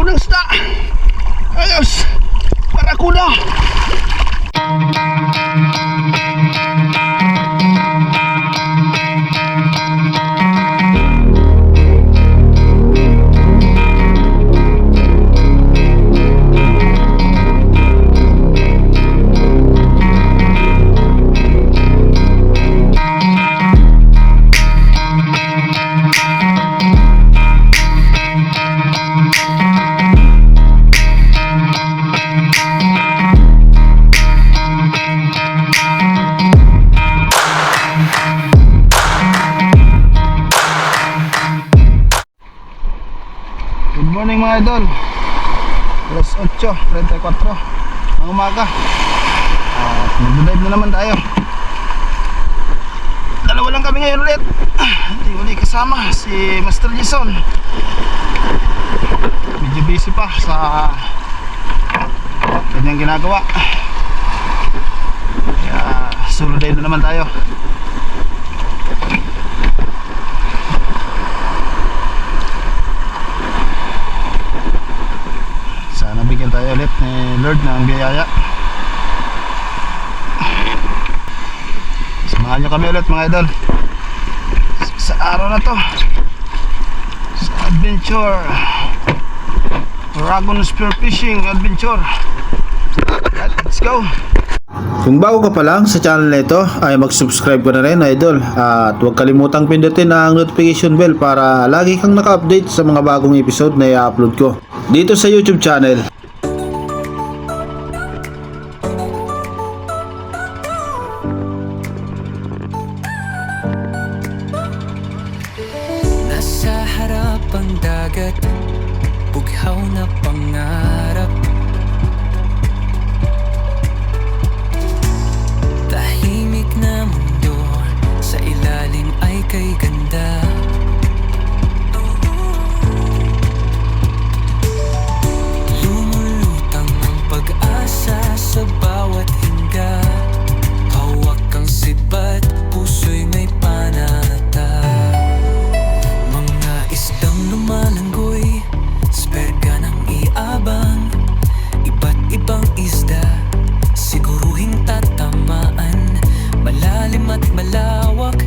ng isda. Ayos. Barakuda. Good morning mga idol. Alas 8:34 ng umaga. Mag-dive na naman tayo. Dalawa lang kami ngayon ulit. Hindi uli kasama si Master Jason. Medyo busy pa sa kanyang ginagawa. Kaya solo dive na naman tayo. Nabigyan tayo ulit ni Lord ng biyaya. Samahan nyo kami ulit mga idol sa araw na to, sa adventure, Dragon Spear Fishing Adventure. Let's go. Kung bago ka pa lang sa channel na ito ay mag-subscribe ka na rin idol, at huwag kalimutang pindutin ang notification bell para lagi kang naka-update sa mga bagong episode na i-upload ko dito sa YouTube channel. Nasa harap ang dagat, bughaw na pangarap. Tahimik na mundo, sa ilalim ay kay ganda. Lumulutang ang pag-asa sa bawat hinga. Hawak ang sibat, puso'y may panata. Mga isdang lumalanggoy, sperga ng iabang. Iba't ibang isda, siguruhing tatamaan. Malalim at malawak,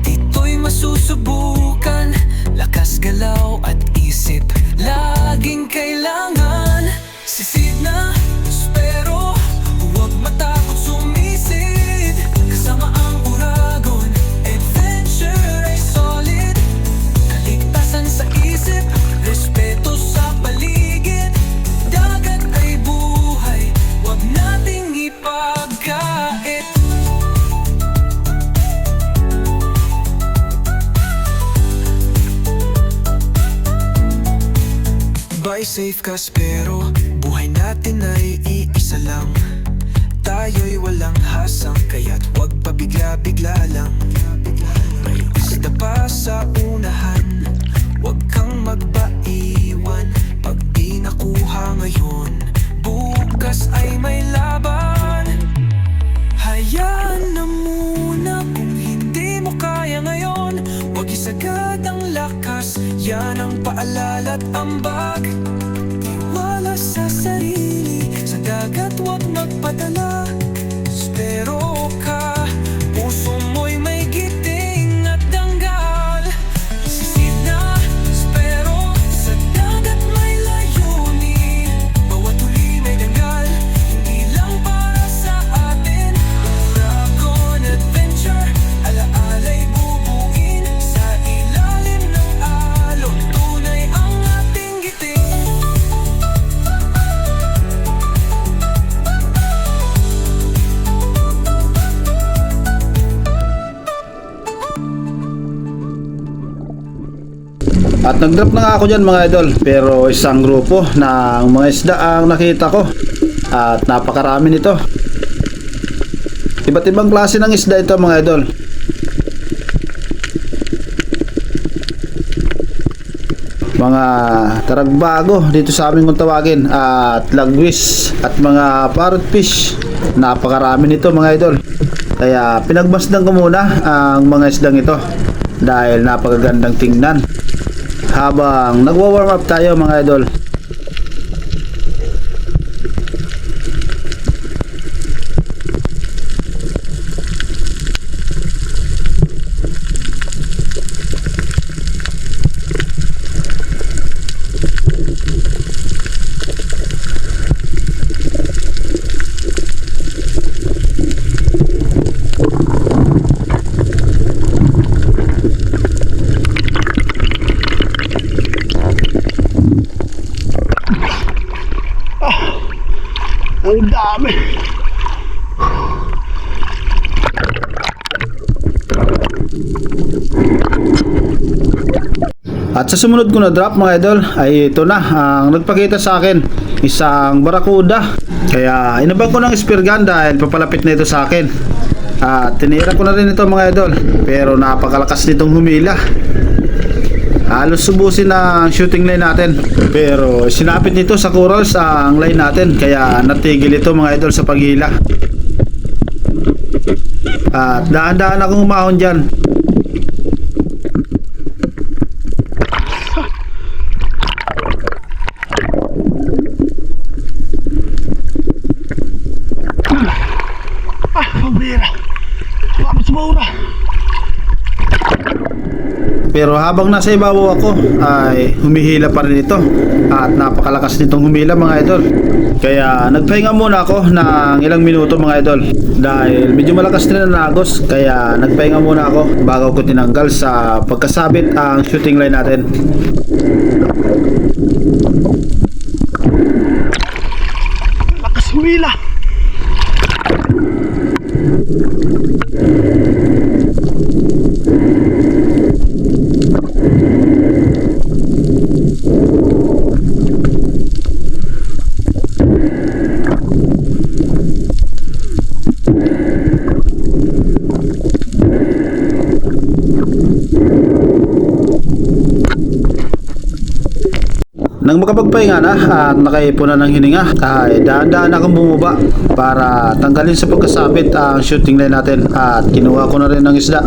dito'y masusubukan. Lakas galaw at isip, laging kailangan. Sisid na, pero huwag matakot sumisid. Kasama ang uragon, adventure ay solid. Kaligtasan sa isip, respeto sa paligid. Dagat ay buhay, huwag nating ipagkait. Buy safe ka pero buhay natin ay iisa lang. Tayo'y walang hasang, kaya't huwag pabigla-bigla lang. May isda pa sa unahan, huwag kang magbaiwan. Pag di nakuha ngayon, bukas ay may laban. Hayaan na muna kung hindi mo kaya ngayon. Huwag isagad ang lakas, yan ang paalala't ambag. Tiwala sa sarili, sa dagat huwag magpadala. Spero ka, puso mo'y may giting at danggal. Sisid na, spero, sa dagat may layunin. Bawat huli may danggal, hindi lang para sa atin. Dragon Adventure, alaala'y bubuin. Sa ilalim ng alon, tunay ang ating giting. At nag-drop na nga ako dyan mga idol, pero isang grupo ng mga isda ang nakita ko, at napakarami nito. Iba't ibang klase ng isda ito mga idol. Mga taragbago dito sa amin kung tawagin, at lagwis at mga parrotfish. Napakarami nito mga idol. Kaya pinagmasdan ko muna ang mga isdang ito dahil napakagandang tingnan habang nagwa-warm up tayo mga idol. Ang dami. At sa sumunod ko na drop mga idol ay ito na ang nagpakita sa akin, isang barakuda. Kaya inabang ko ng spear gun dahil papalapit na ito sa akin. At tinira ko na rin ito mga idol, pero napakalakas nitong humila. Halos subusin ang shooting line natin, pero sinapit nito sa corals ang line natin, kaya natigil ito mga idol sa paghila. At dahan-dahan akong umahon dyan. Pambira. Bakit sumura? Pero habang nasa ibabaw ako ay humihila pa rin ito at napakalakas nitong humila mga idol. Kaya nagpahinga muna ako ng ilang minuto mga idol dahil medyo malakas din ang agos, kaya nagpahinga muna ako bago ko tinanggal sa pagkasabit ang shooting line natin. Lakas humila. Nang makapagpahinga na at nakaipon na ng hininga ay dahan-dahan akong bumaba para tanggalin sa pagkasabit ang shooting line natin at kinuha ko na rin ng isda.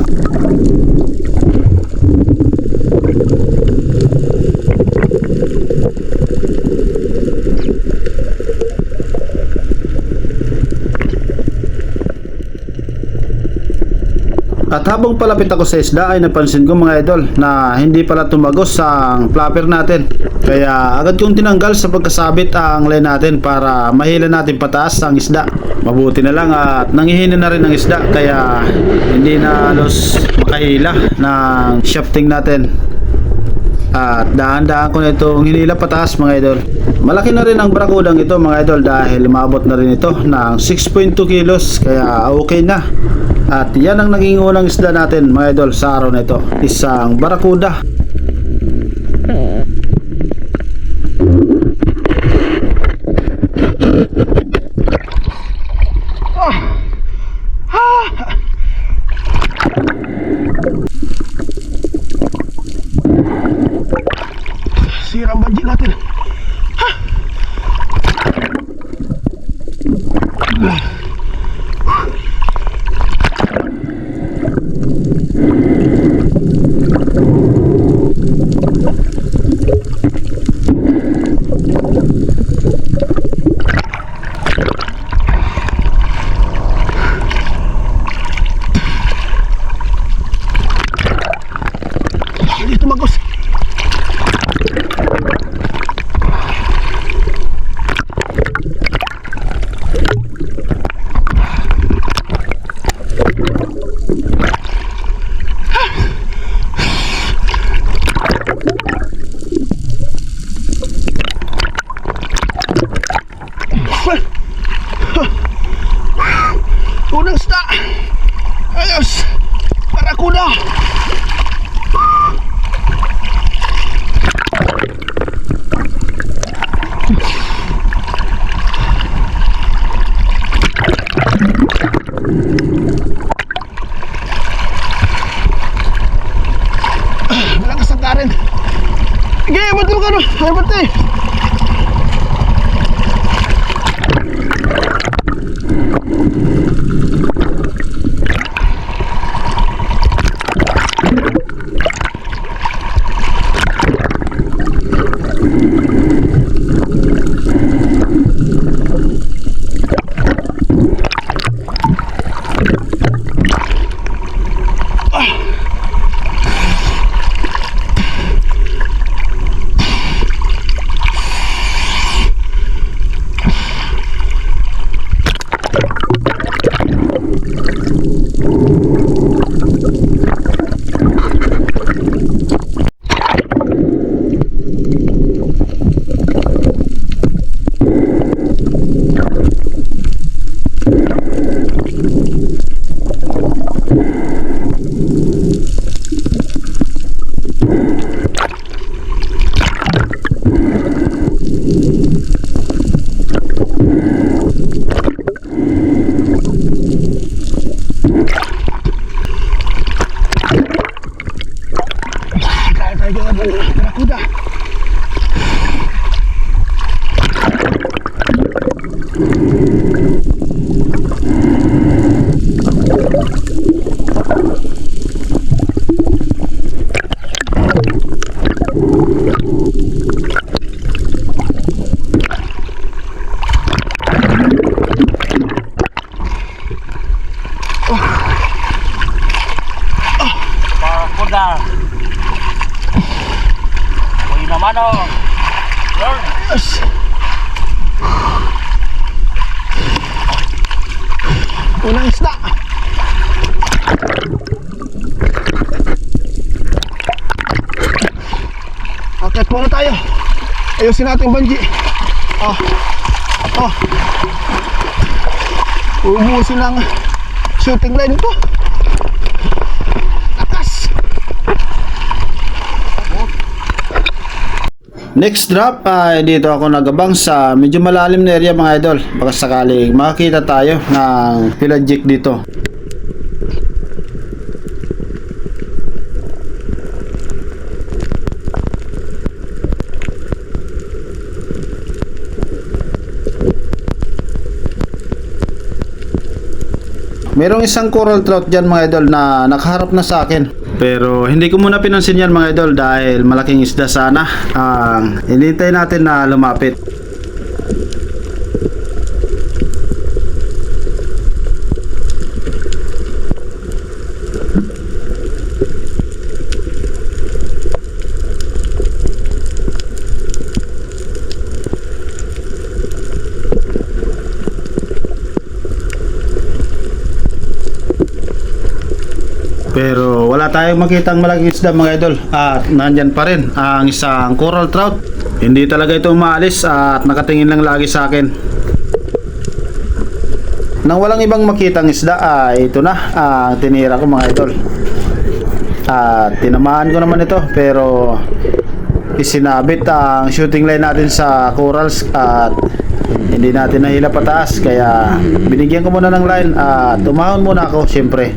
At habang palapit ako sa isda ay napansin ko mga idol na hindi pala tumagos ang flapper natin. Kaya agad kong tinanggal sa pagkasabit ang line natin para mahila natin pataas ang isda. Mabuti na lang at nangihina na rin ang isda, kaya hindi na halos makahila ng shafting natin. At dahan-dahan ko na itong hinila pataas mga idol. Malaki na rin ang barakudang ito mga idol dahil lumabot na rin ito ng 6.2 kilos, kaya okay na. At yan ang naging unang isda natin mga idol sa araw na ito, isang barakuda. Sira ang budget natin. Hindi tumagos. Unang sta. Ayos. Barakuda. Malakas ang current. Sige, ba't ka no? Ay, ba't eh? Yes. Unang isda. Akit muna tayo. Ayusin natin yung banji. Oh. Oh. Ubusin lang shooting line ito. Lakas. Next drop ay dito ako nagabang sa medyo malalim na area mga idol. Baka sakaling makakita tayo ng pelagic dito. Merong isang coral trout dyan mga idol na nakaharap na sa akin. Pero hindi ko muna pinansin yan mga idol dahil malaking isda sana ang hinintay natin na lumapit. Pero wala tayong makitang malaking isda mga idol. At nandyan pa rin ang isang coral trout. Hindi talaga ito umaalis at nakatingin lang lagi sa akin. Nang walang ibang makitang isda ay ito na ang tinira ko mga idol. At tinamaan ko naman ito pero isinabit ang shooting line natin sa corals at hindi natin nahila pataas. Kaya binigyan ko muna ng line at umahon muna ako syempre.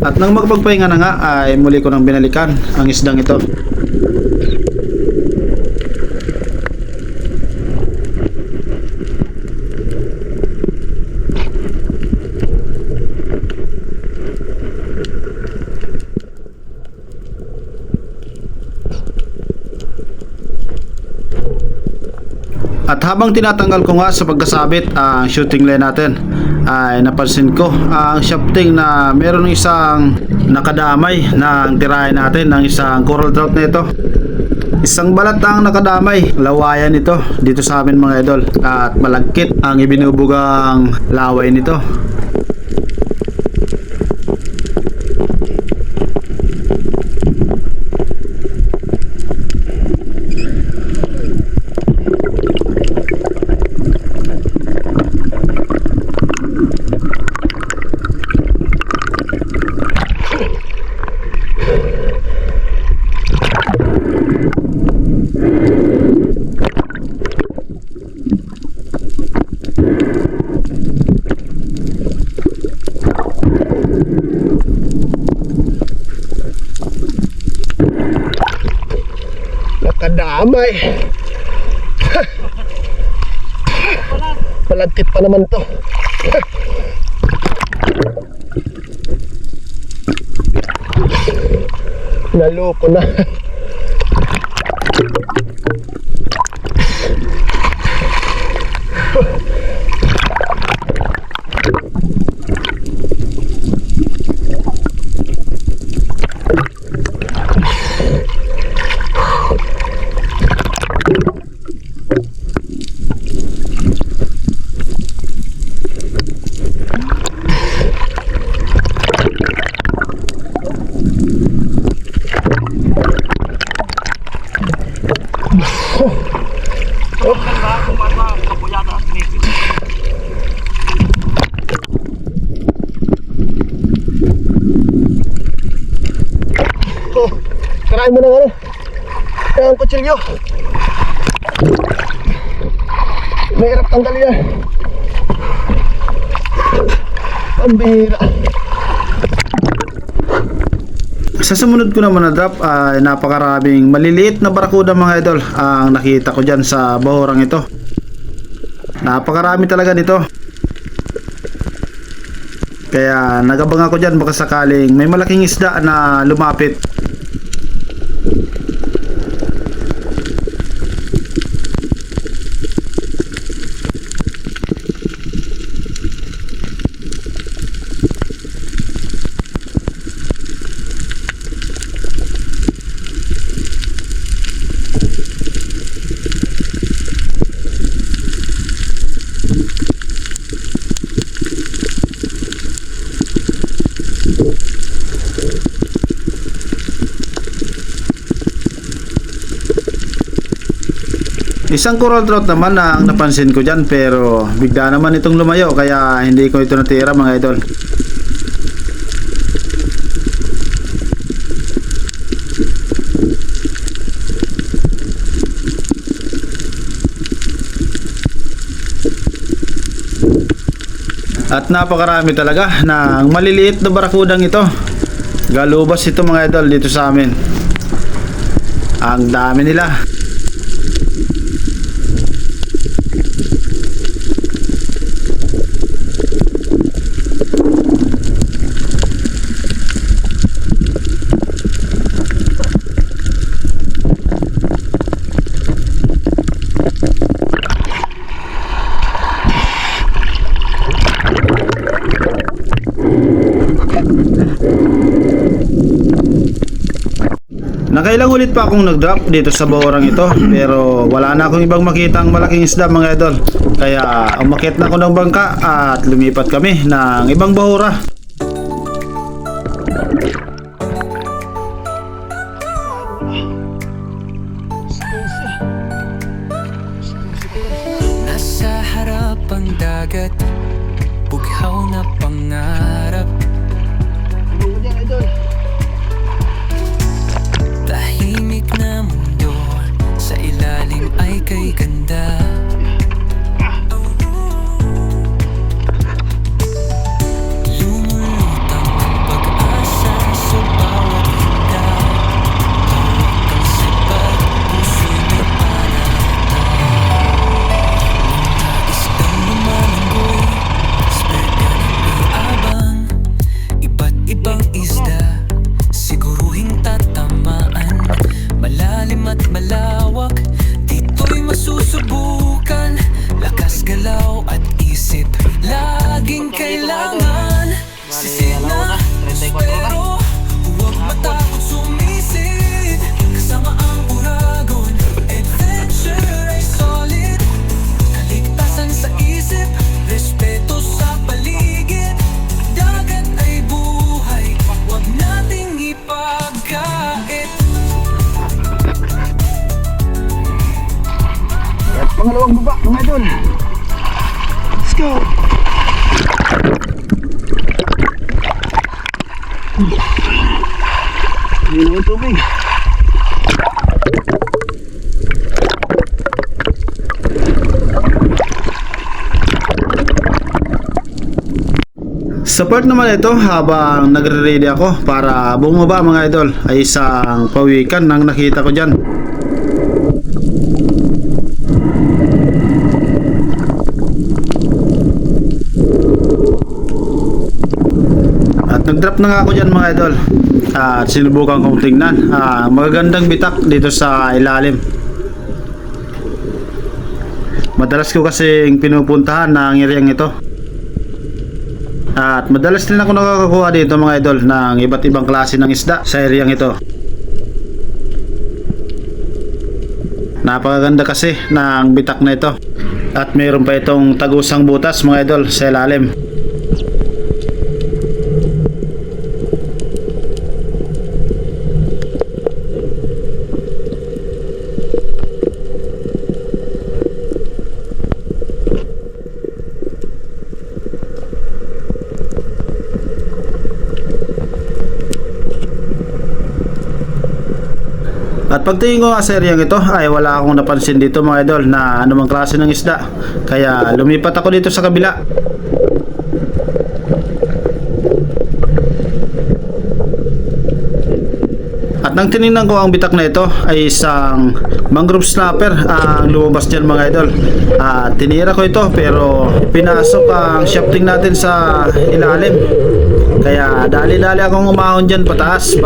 At nang magpagpahinga na nga ay muli ko nang binalikan ang isdang ito. At habang tinatanggal ko nga sa pagkasabit ang shooting line natin ay napansin ko ang shafting na meron isang nakadamay ng tirahin natin ng isang coral trout na ito. Isang balat ang nakadamay, lawayan ito dito sa amin mga idol at malagkit ang ibinubugang laway nito. Nakadamay. Palagkit pa naman to. Naloko na. Tarahin mo ng ano, ang kutsilyo. Mahirap tanggalin yan. Pambihira. Sa sumunod ko naman na drop ay napakaraming maliliit na barakuda mga idol ang nakita ko dyan sa bahurang ito. Napakarami talaga nito. Kaya nagabang ako dyan baka sakaling may malaking isda na lumapit. Isang coral trout naman na ang napansin ko dyan, pero bigla naman itong lumayo kaya hindi ko ito natira mga idol. At napakarami talaga ng maliliit na barakudang ito. Galubas ito mga idol dito sa amin. Ang dami nila. Nakailang ulit pa akong nag-drop dito sa bahurang ito, pero wala na akong ibang makitang malaking isda mga idol. Kaya umakyat na ako ng bangka at lumipat kami ng ibang bahura. Nasa harap ang dagat, bughaw na pangarap. Tahimik na mundo, sa ilalim ay kay ganda. Lumulutang ang pag-asa sa bawat higda. Hawak ang sipat, puso na panata. Mga isdang lumalanggoy, sperta ng iabang. Iba't ibang isda, siguruhing tatamaan. Malalim at malawak, dito'y masusubukan. Lakas galaw at isip, laging kailangan. Sisid na, pero huwag matakot sumisid. Kasama ang uragon, adventure ay solid. Kaligtasan sa isip, respeto sa paligid. Dagat ay buhay, huwag nating ipagkait. At pangalawang baba mga idol. Let's go. Hindi naman tubig. Sa part naman ito, habang nagre-ready ako para bumaba mga idol, ay isang pawikan nang nakita ko dyan. At nag-drop na nga ako dyan mga idol. At sinubukan kong tingnan. Magagandang bitak dito sa ilalim. Madalas ko kasing pinupuntahan ng areang ito. At madalas din ako nakakakuha dito mga idol ng iba't ibang klase ng isda sa areang ito. Napakaganda kasi ng bitak na ito. At mayroon pa itong tagusang butas mga idol sa ilalim. At pagtingin ko nga sa areang ito ay wala akong napansin dito mga idol na anumang klase ng isda. Kaya lumipat ako dito sa kabila. At At nang tinignan ko ang bitak na ito ay isang mangrove snapper ang lumabas dyan mga idol. At tinira ko ito pero pinasok ang shafting natin sa ilalim. Kaya dali-dali akong umahon dyan pataas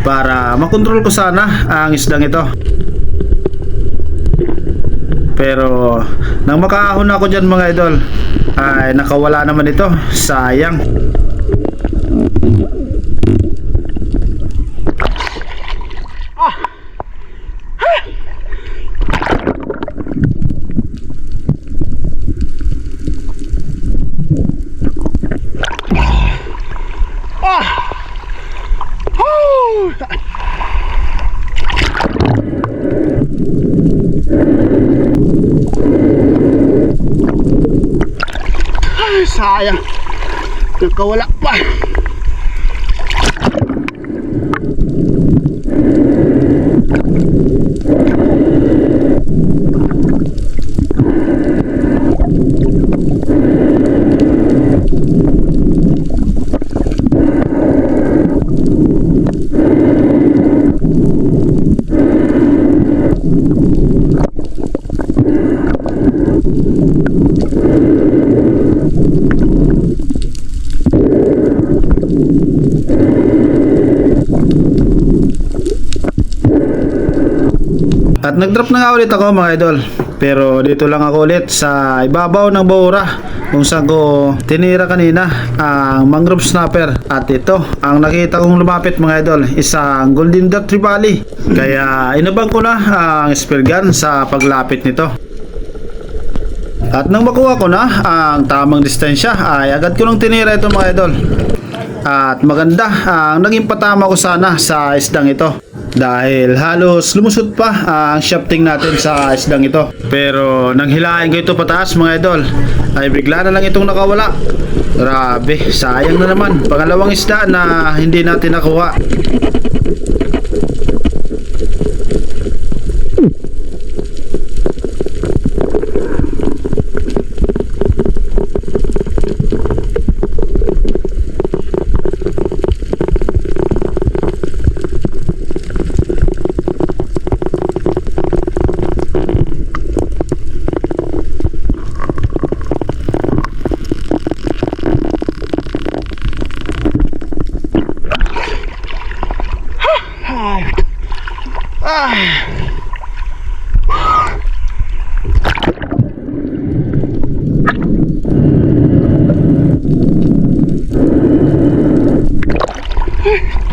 para makontrol ko sana ang isdang ito. Pero nang makaahon ako dyan mga idol ay nakawala naman ito. Sayang. Sayang, nakawala pa. At nag-drop na nga ulit ako mga idol. Pero dito lang ako ulit sa ibabaw ng Baura kung saan ko tinira kanina ang mangrove snapper. At ito ang nakita kong lumapit mga idol, isang golden dot trevally. Kaya inabang ko na ang spear gun sa paglapit nito. At nang makuha ko na ang tamang distansya ay agad ko nang tinira ito mga idol. At maganda ang naging patama ko sana sa isdang ito. Dahil halos lumusot pa ang shafting natin sa isdang ito. Pero nang hilahin ko ito pataas mga idol ay bigla na lang itong nakawala. Grabe, sayang na naman. Pangalawang isda na hindi natin nakuha.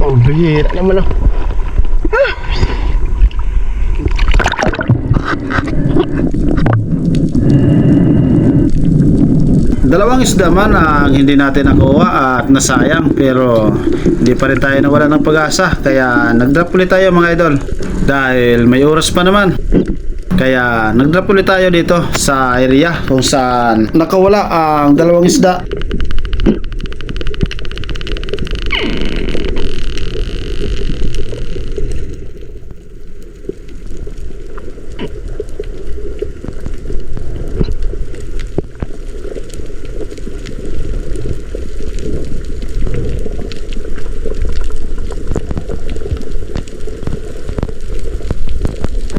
Oh, bihira naman oh. Dalawang isda man ang hindi natin nakuha at nasayang, pero hindi pa rin tayo nawala ng pag-asa. Kaya nag-drop ulit tayo mga idol dahil may oras pa naman. Kaya nag-drop ulit tayo dito sa area kung saan nakawala ang dalawang isda.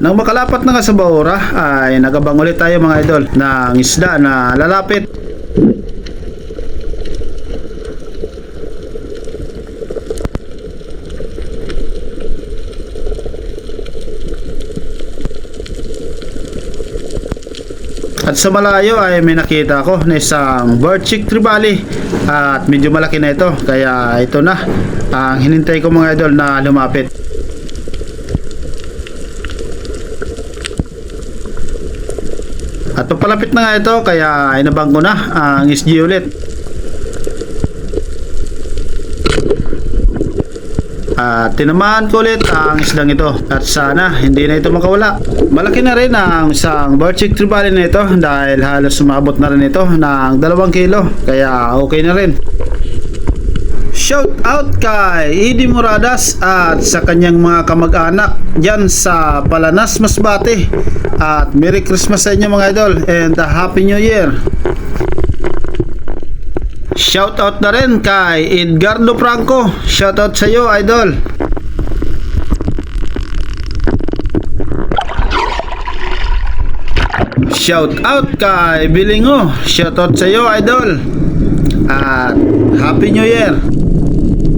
Nang makalapat na nga sa Baura ay nagabang ulit tayo mga idol ng isda na lalapit. At sa malayo ay may nakita ko na isang birdchick trevally at medyo malaki na ito. Kaya ito na ang hinintay ko mga idol na lumapit. At papalapit na nga ito kaya inabang ko na ang SG ulit. At tinamaan ko ulit ang isdang ito. At sana hindi na ito makawala. Malaki na rin ang isang birdchick trevally na ito dahil halos sumabot na rin ito ng 2 kilo. Kaya okay na rin. Shout out kay Eddie Moradas at sa kanyang mga kamag-anak dyan sa Palanas, Masbate. At Merry Christmas sa inyo mga idol and a Happy New Year. Shout out na rin kay Edgardo Franco. Shout out sa iyo idol. Shout out kay Bilingo. Shout out sa iyo, idol. At Happy New Year.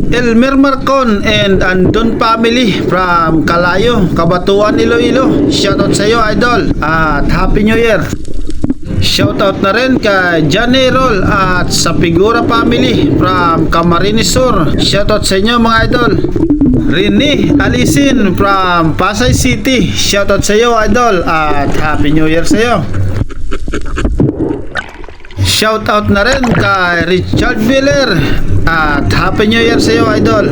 Elmer Marcon and Andon family from Kalayo, Kabatuan, Iloilo. Shout out sa iyo, idol. At Happy New Year. Shout out na rin kay Johnny Roll at sa Figura family from Camarines Sur. Shout out sa inyo mga idol. Rini Alisin from Pasay City. Shout out sa iyo, idol, at Happy New Year sa iyo. Shout out na rin kay Richard Miller at Happy New Year sa iyo, idol.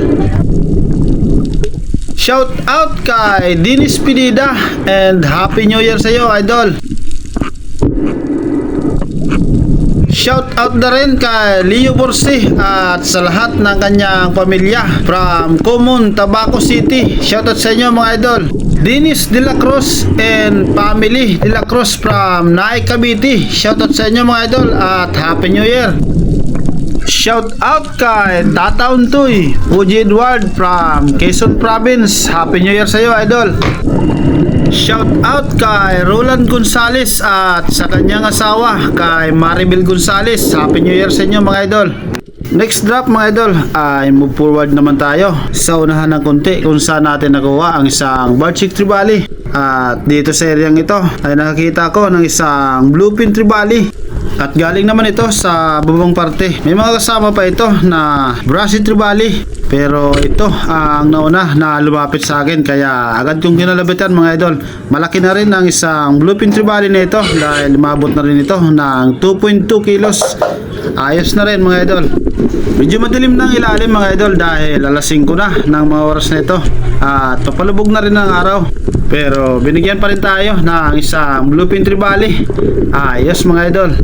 Shout out kay Dennis Pinida and Happy New Year sa iyo, idol. Shout out na rin kay Leo Borsi at sa lahat ng kanyang pamilya from Common, Tabaco City. Shout out sa inyo mga idol. Dennis De La Cruz and family De La Cruz from Naik, Cavite. Shout out sa inyo mga idol at Happy New Year. Shout out kay Tata Untoy, Uji Edward from Quezon Province. Happy New Year sa iyo, idol. Shout out kay Roland Gonzales at sa kanyang asawa kay Maribel Gonzales. Happy New Year sa inyo mga idol. Next drop mga idol ay move forward naman tayo sa unahan ng konti kung saan natin nakuha ang isang Barchic Tribali. At dito sa areang ito ay nakakita ko ng isang Bluefin Tribali. At galing naman ito sa babang parte. May mga kasama pa ito na Brasi Tribali. Pero ito ang nauna na lumapit sa akin kaya agad kong kinalabitan mga idol. Malaki na rin ang isang Bluefin Tribali na ito dahil lumabot na rin ito ng 2.2 kilos. Ayos na rin mga idol. Medyo madilim ng ilalim mga idol dahil alas 5 na ng mga oras na ito. At papalubog na rin ang araw. Pero binigyan pa rin tayo ng isang Bluefin Tribali. Ayos mga idol.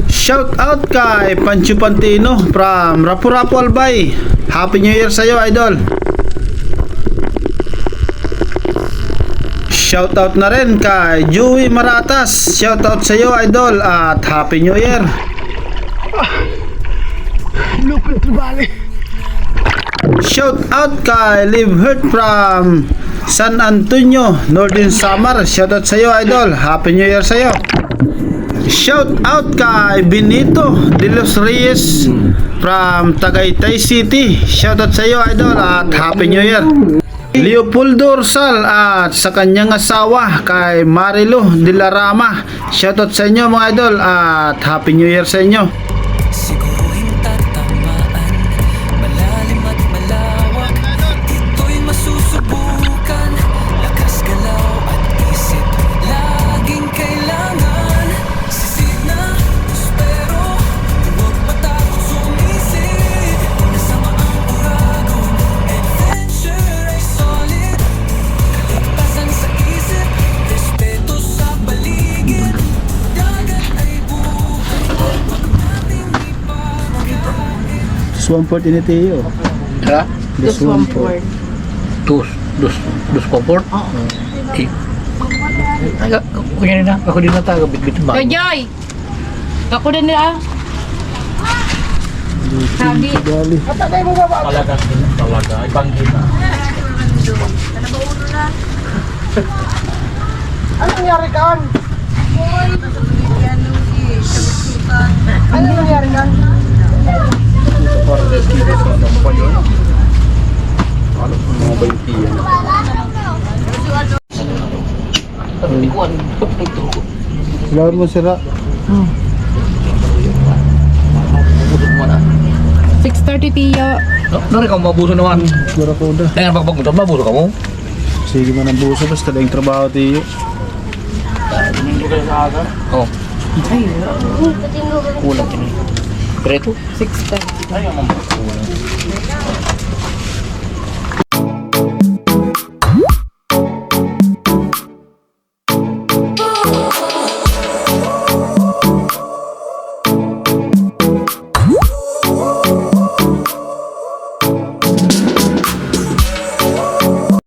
Shout out kay Pancho Pantino from Rapu-Rapu, Albay. Happy New Year sa iyo, idol. Shout out na rin kay Joey Maratas. Shout out sa iyo, idol, at Happy New Year. Lupin Tribali. Shout out kay Live Hurt from San Antonio, Northern Samar. Shout out sa iyo, idol. Happy New Year sa iyo. Shout out kay Benito de los Reyes from Tagaytay City. Shout out sa iyo, idol, at Happy New Year. Leopoldo Orsal at sa kanyang asawa kay Marilo de la Rama. Shout out sa inyo mga idol at Happy New Year sa inyo. Siguro tatamaan, malalim at malawak. Ito'y masusubukan, lakas galaw at isip, laging kailangan. Sisid na, pero huwag matakot sumisip. Kasama ang uragon, adventure ay solid. Kaligtasan sa isip, respeto sa paligid. Dagat ay buhay, huwag nating ipagkain. Swamport ini Teo. Ha? The Swamport. Dus comfort? Oo. Eh. Kunya na, ako din na taga bit-bit ba? Yo, Joy! Ako din nila. Sabi. Tribali. Talaga, ibang kita. Ano nangyari kaan? Ano nangyari kaan? Lawan mo sira. 6:30 Tiyo. Nari ka mabuso naman. Barakuda. Kaya pagpapunta, mabuso ka mo? Sige man ang buso basta lang trabaho Teo. Oo. Kulang kini. Preto? 6:30.